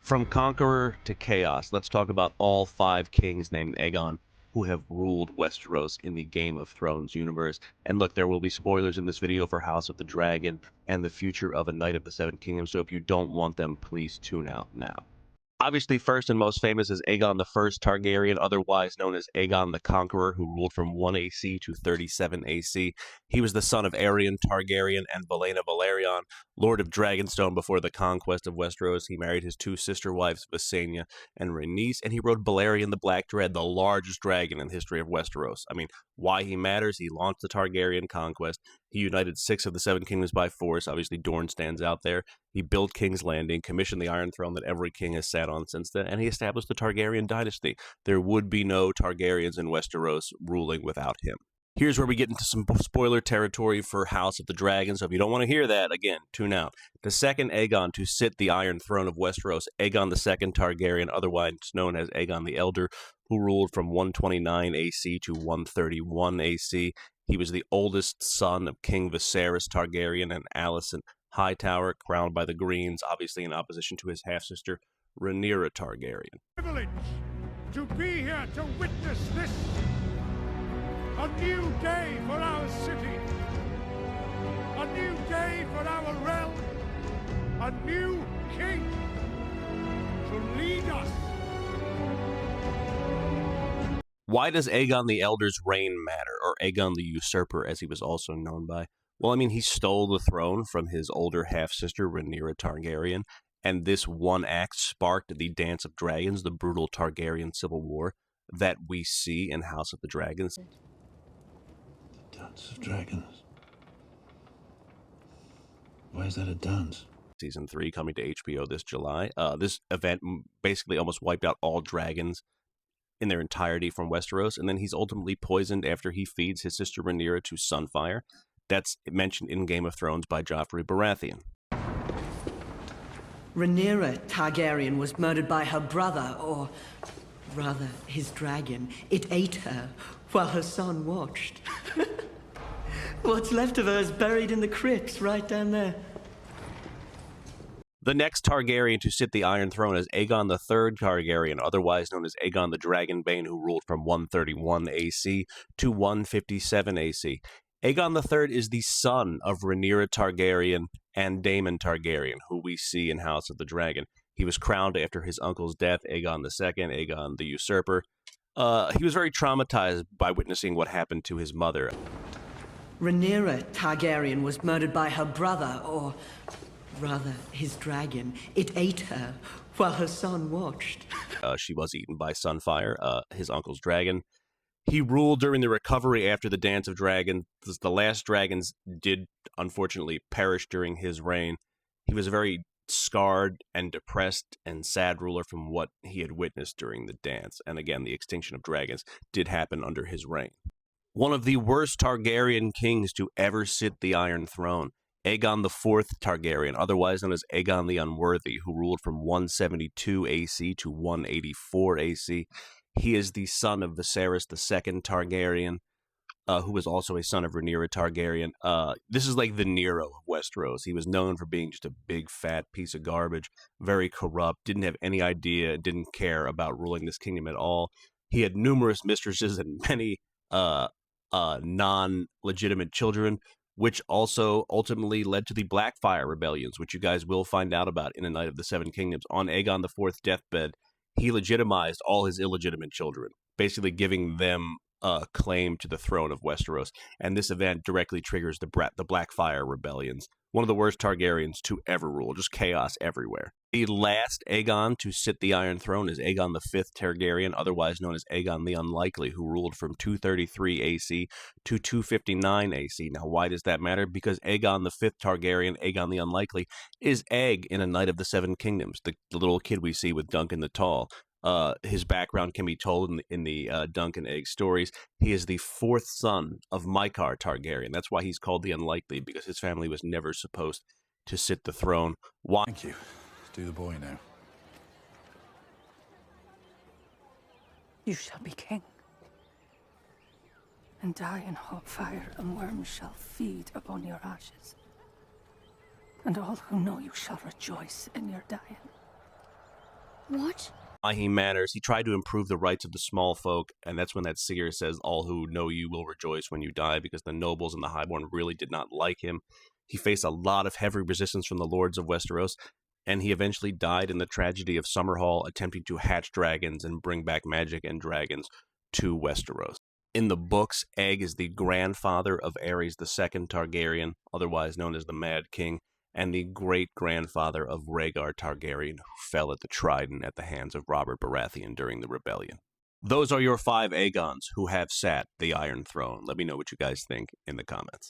From conqueror to chaos, let's talk about all five kings named Aegon who have ruled Westeros in the Game of Thrones universe. And look, there will be spoilers in this video for House of the Dragon and the future of A Knight of the Seven Kingdoms, so if you don't want them, please tune out now. Obviously, first and most famous is Aegon the First Targaryen, otherwise known as Aegon the Conqueror, who ruled from 1 AC to 37 AC. He was the son of Aerion Targaryen and Valyna Velaryon, Lord of Dragonstone before the conquest of Westeros. He married his two sister wives, Visenya and Rhaenys, and he rode Balerion the Black Dread, the largest dragon in the history of Westeros. I mean, why he matters? He launched the Targaryen conquest. He united 6 of the 7 kingdoms by force. Obviously, Dorne stands out there. He built King's Landing, commissioned the Iron Throne that every king has sat on since then, and he established the Targaryen dynasty. There would be no Targaryens in Westeros ruling without him. Here's where we get into some spoiler territory for House of the Dragon, so if you don't want to hear that, again, tune out. The second Aegon to sit the Iron Throne of Westeros, Aegon II Targaryen, otherwise known as Aegon the Elder, who ruled from 129 AC to 131 AC. He was the oldest son of King Viserys Targaryen and Alicent Hightower, crowned by the Greens, obviously in opposition to his half-sister, Rhaenyra Targaryen. Privilege to be here to witness this, a new day for our city, a new day for our realm, a new king to lead us. Why does Aegon the Elder's reign matter, or Aegon the Usurper, as he was also known by? Well, I mean, he stole the throne from his older half-sister, Rhaenyra Targaryen, and this one act sparked the Dance of Dragons, the brutal Targaryen civil war that we see in House of the Dragons. The Dance of Dragons? Why is that a dance? Season 3 coming to HBO this July. This event basically almost wiped out all dragons in their entirety from Westeros, and then he's ultimately poisoned after he feeds his sister Rhaenyra to Sunfire. That's mentioned in Game of Thrones by Joffrey Baratheon. Rhaenyra Targaryen was murdered by her brother, or rather, his dragon. It ate her while her son watched. What's left of her is buried in the crypts right down there. The next Targaryen to sit the Iron Throne is Aegon III Targaryen, otherwise known as Aegon the Dragonbane, who ruled from 131 AC to 157 AC. Aegon III is the son of Rhaenyra Targaryen and Daemon Targaryen, who we see in House of the Dragon. He was crowned after his uncle's death, Aegon II, Aegon the Usurper. He was very traumatized by witnessing what happened to his mother. Rhaenyra Targaryen was murdered by her brother, or rather, his dragon. It ate her while her son watched. She was eaten by Sunfire, his uncle's dragon. He ruled during the recovery after the Dance of Dragons. The last dragons did, unfortunately, perish during his reign. He was a very scarred and depressed and sad ruler from what he had witnessed during the dance. And again, the extinction of dragons did happen under his reign. One of the worst Targaryen kings to ever sit the Iron Throne, Aegon IV Targaryen, otherwise known as Aegon the Unworthy, who ruled from 172 AC to 184 AC. He is the son of Viserys II Targaryen, who was also a son of Rhaenyra Targaryen. This is like the Nero of Westeros. He was known for being just a big, fat piece of garbage, very corrupt, didn't have any idea, didn't care about ruling this kingdom at all. He had numerous mistresses and many non-legitimate children, which also ultimately led to the Blackfire rebellions, which you guys will find out about in A Knight of the Seven Kingdoms. On Aegon IV's deathbed, he legitimized all his illegitimate children, basically giving them a claim to the throne of Westeros. And this event directly triggers the Blackfire rebellions. One of the worst Targaryens to ever rule, just chaos everywhere. The last Aegon to sit the Iron Throne is Aegon V Targaryen, otherwise known as Aegon the Unlikely, who ruled from 233 AC to 259 AC. Now, why does that matter? Because Aegon V Targaryen, Aegon the Unlikely, is Egg in A Knight of the Seven Kingdoms, the little kid we see with Duncan the Tall. His background can be told in the Duncan Egg stories. He is the fourth son of Mycah Targaryen. That's why he's called the Unlikely, because his family was never supposed to sit the throne. Why? Thank you. Do the boy now. You shall be king, and die in hot fire, and worms shall feed upon your ashes. And all who know you shall rejoice in your dying. What? He manners. He tried to improve the rights of the small folk, and that's when that seer says, "All who know you will rejoice when you die," because the nobles and the highborn really did not like him. He faced a lot of heavy resistance from the lords of Westeros, and he eventually died in the tragedy of Summerhall, attempting to hatch dragons and bring back magic and dragons to Westeros. In the books, Egg is the grandfather of Aerys II Targaryen, otherwise known as the Mad King, and the great-grandfather of Rhaegar Targaryen, who fell at the Trident at the hands of Robert Baratheon during the rebellion. Those are your 5 Aegons who have sat the Iron Throne. Let me know what you guys think in the comments.